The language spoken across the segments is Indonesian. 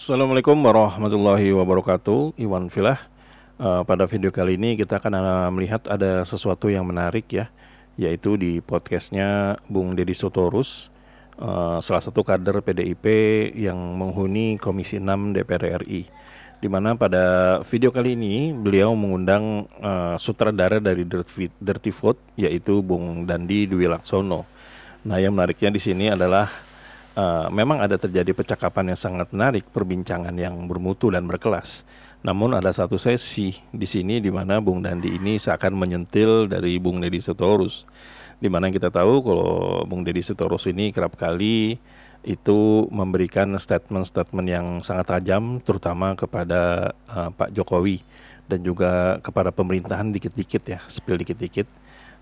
Assalamualaikum warahmatullahi wabarakatuh. Iwan Filah. Pada video kali ini kita akan melihat ada sesuatu yang menarik ya, yaitu di podcastnya Bung Deddy Sitorus, salah satu kader PDIP yang menghuni Komisi 6 DPR RI. Di mana pada video kali ini beliau mengundang sutradara dari Dirty Vote, yaitu Bung Dandi Dwi Laksono. Nah, yang menariknya di sini adalah memang ada terjadi percakapan yang sangat menarik, perbincangan yang bermutu dan berkelas. Namun ada satu sesi di sini di mana Bung Dandi ini seakan menyentil dari Bung Deddy Sitorus. Di mana kita tahu kalau Bung Deddy Sitorus ini kerap kali itu memberikan statement-statement yang sangat tajam, terutama kepada Pak Jokowi dan juga kepada pemerintahan dikit-dikit ya, spill dikit-dikit.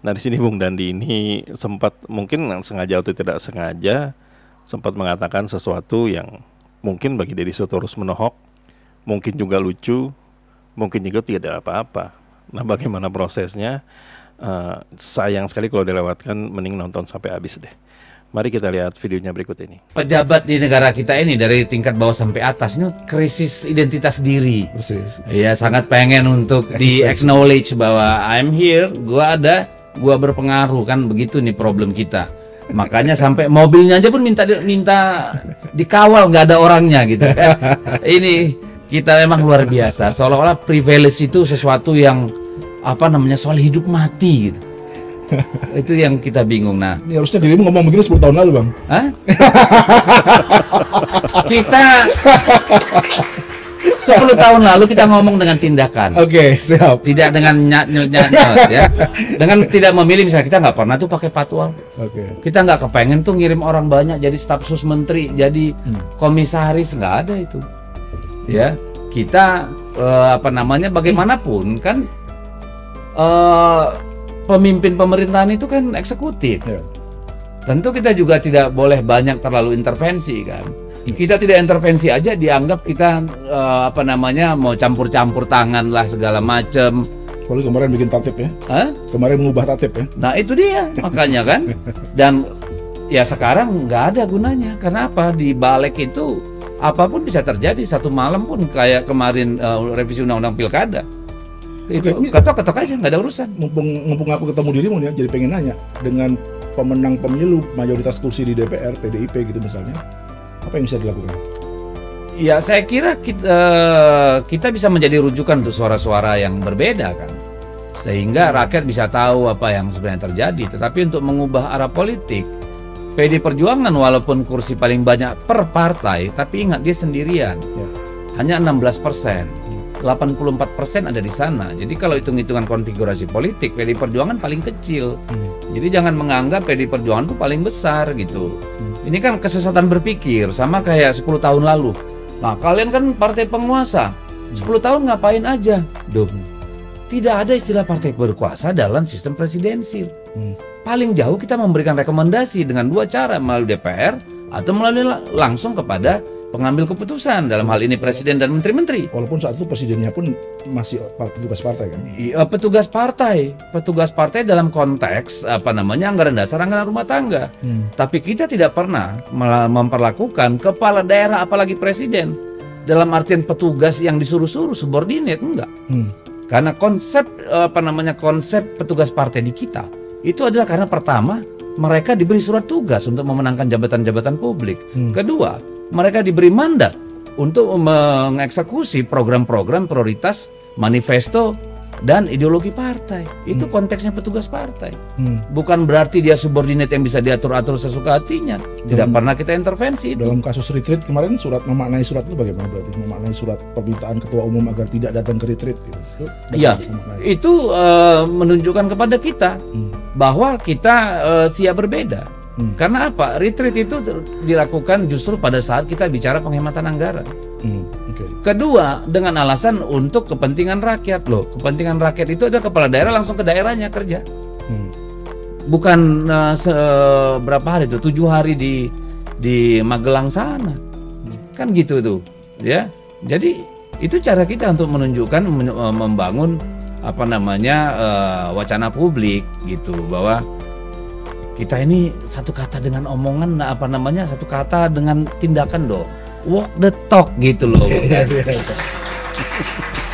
Nah, di sini Bung Dandi ini sempat, mungkin sengaja atau tidak sengaja, sempat mengatakan sesuatu yang mungkin bagi Deddy Sitorus menohok, mungkin juga lucu, mungkin juga tidak apa-apa. Nah, bagaimana prosesnya? Sayang sekali kalau dilewatkan, mending nonton sampai habis deh. Mari kita lihat videonya berikut ini. Pejabat di negara kita ini dari tingkat bawah sampai atas ini krisis identitas diri. Persis. Ya, sangat pengen untuk di-acknowledge bahwa I'm here, gua ada, gua berpengaruh, kan begitu nih problem kita. Makanya sampai mobilnya aja pun minta dikawal, nggak ada orangnya gitu kan. Ini kita memang luar biasa, seolah-olah privilege itu sesuatu yang soal hidup mati gitu. Itu yang kita bingung. Nah, ini harusnya dirimu ngomong begini 10 tahun lalu, Bang. Hah? Kita 10 tahun lalu kita ngomong dengan tindakan. Oke, siap. Tidak dengan nyat ya. Dengan tidak memilih, misalnya kita nggak pernah tuh pakai patwal. Oke. Kita nggak kepengen tuh ngirim orang banyak jadi staf sus menteri, jadi komisaris, nggak ada itu. Ya, kita bagaimanapun kan pemimpin pemerintahan itu kan eksekutif. Ya. Tentu kita juga tidak boleh banyak terlalu intervensi kan. Kita tidak intervensi aja dianggap kita mau campur-campur tangan lah segala macam. Kalau kemarin bikin tatip ya. Hah? Kemarin mengubah tatip ya. Nah, itu dia makanya kan. Dan ya sekarang nggak ada gunanya. Karena apa? Di balik itu apapun bisa terjadi. Satu malam pun kayak kemarin revisi undang-undang pilkada. Itu ketok-ketok aja, nggak ada urusan. Mumpung aku ketemu dirimu nih, jadi pengen nanya, dengan pemenang pemilu mayoritas kursi di DPR PDIP gitu misalnya, apa yang bisa dilakukan? Ya, saya kira kita bisa menjadi rujukan untuk suara-suara yang berbeda kan, sehingga rakyat bisa tahu apa yang sebenarnya terjadi. Tetapi untuk mengubah arah politik, PD Perjuangan walaupun kursi paling banyak per partai, tapi ingat dia sendirian, hanya 16%. 84% ada di sana. Jadi kalau hitung-hitungan konfigurasi politik, PD Perjuangan paling kecil. Jadi jangan menganggap PD Perjuangan itu paling besar gitu. Ini kan kesesatan berpikir, sama kayak 10 tahun lalu. Nah, kalian kan partai penguasa, 10 tahun ngapain aja? Tidak ada istilah partai berkuasa dalam sistem presidensil. Paling jauh kita memberikan rekomendasi dengan dua cara, melalui DPR atau melalui langsung kepada pengambil keputusan, dalam hal ini presiden dan menteri-menteri. Walaupun saat itu presidennya pun masih petugas partai kan? Iya, petugas partai dalam konteks anggaran dasar, anggaran rumah tangga. Tapi kita tidak pernah memperlakukan kepala daerah apalagi presiden dalam artian petugas yang disuruh-suruh, subordinate, enggak. Karena konsep konsep petugas partai di kita itu adalah karena pertama mereka diberi surat tugas untuk memenangkan jabatan-jabatan publik. Kedua, mereka diberi mandat untuk mengeksekusi program-program prioritas, manifesto, dan ideologi partai. Itu konteksnya petugas partai. Bukan berarti dia subordinate yang bisa diatur-atur sesuka hatinya. Tidak pernah kita intervensi itu. Dalam kasus retreat kemarin, memaknai surat itu bagaimana berarti? Memaknai surat permintaan ketua umum agar tidak datang ke retreat gitu. Iya, itu menunjukkan kepada kita bahwa kita siap berbeda. Karena apa? Retreat itu dilakukan justru pada saat kita bicara penghematan anggaran. Kedua, dengan alasan untuk kepentingan rakyat loh. Kepentingan rakyat itu ada kepala daerah langsung ke daerahnya kerja. Bukan berapa hari itu, 7 hari di Magelang sana. Kan gitu tuh, ya. Jadi itu cara kita untuk menunjukkan, membangun wacana publik gitu, bahwa kita ini satu kata dengan omongan, satu kata dengan tindakan dong. walk the talk gitu loh.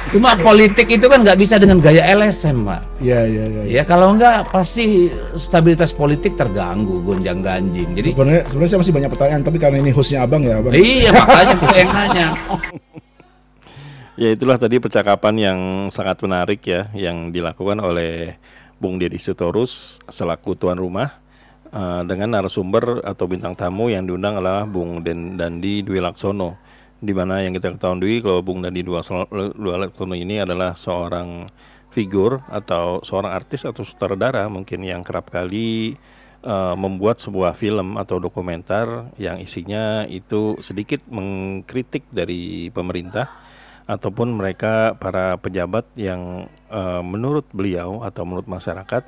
Cuma politik itu kan nggak bisa dengan gaya LSM, Pak. Iya. Ya kalau nggak pasti stabilitas politik terganggu, gonjang-ganjing. Jadi Sebenarnya saya masih banyak pertanyaan, tapi karena ini hostnya Abang ya, Abang. iya, makanya gue yang nanya. Ya itulah tadi percakapan yang sangat menarik ya yang dilakukan oleh Bung Deddy Sitorus selaku tuan rumah dengan narasumber atau bintang tamu yang diundang adalah Bung Dandi Dwi Laksono, di mana yang kita ketahui kalau Bung Dandi Dwi Laksono ini adalah seorang figur atau seorang artis atau sutradara mungkin yang kerap kali membuat sebuah film atau dokumenter yang isinya itu sedikit mengkritik dari pemerintah ataupun mereka para pejabat yang menurut beliau atau menurut masyarakat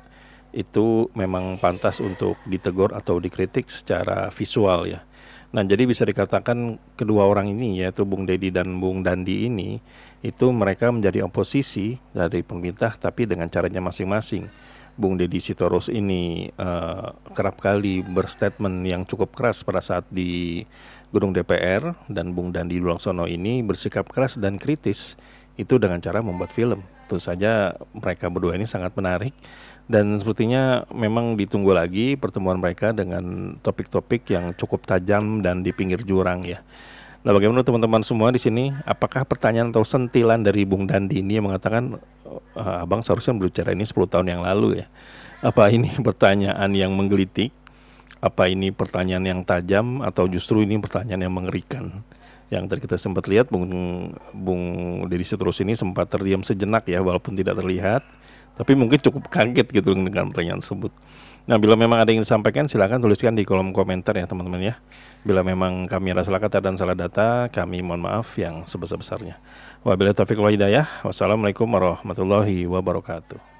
itu memang pantas untuk ditegur atau dikritik secara visual ya. Nah, jadi bisa dikatakan kedua orang ini yaitu Bung Deddy dan Bung Dandi ini itu mereka menjadi oposisi dari pemerintah tapi dengan caranya masing-masing. Bung Deddy Sitorus ini kerap kali berstatement yang cukup keras pada saat di gedung DPR, dan Bung Dandi Dwi Laksono ini bersikap keras dan kritis itu dengan cara membuat film. Tentu saja mereka berdua ini sangat menarik dan sepertinya memang ditunggu lagi pertemuan mereka dengan topik-topik yang cukup tajam dan di pinggir jurang ya. Nah, bagaimana teman-teman semua di sini? Apakah pertanyaan atau sentilan dari Bung Dandi ini yang mengatakan Abang seharusnya berbicara ini 10 tahun yang lalu ya? Apa ini pertanyaan yang menggelitik? Apa ini pertanyaan yang tajam atau justru ini pertanyaan yang mengerikan? Yang tadi kita sempat lihat Bung Deddy Sitorus ini sempat terdiam sejenak ya, walaupun tidak terlihat, tapi mungkin cukup kaget gitu dengan pertanyaan tersebut. Nah, bila memang ada yang disampaikan silakan tuliskan di kolom komentar ya teman-teman ya. Bila memang kami ada salah kata dan salah data, kami mohon maaf yang sebesar-besarnya. Wabillahi taufiq wal hidayah. Wassalamualaikum warahmatullahi wabarakatuh.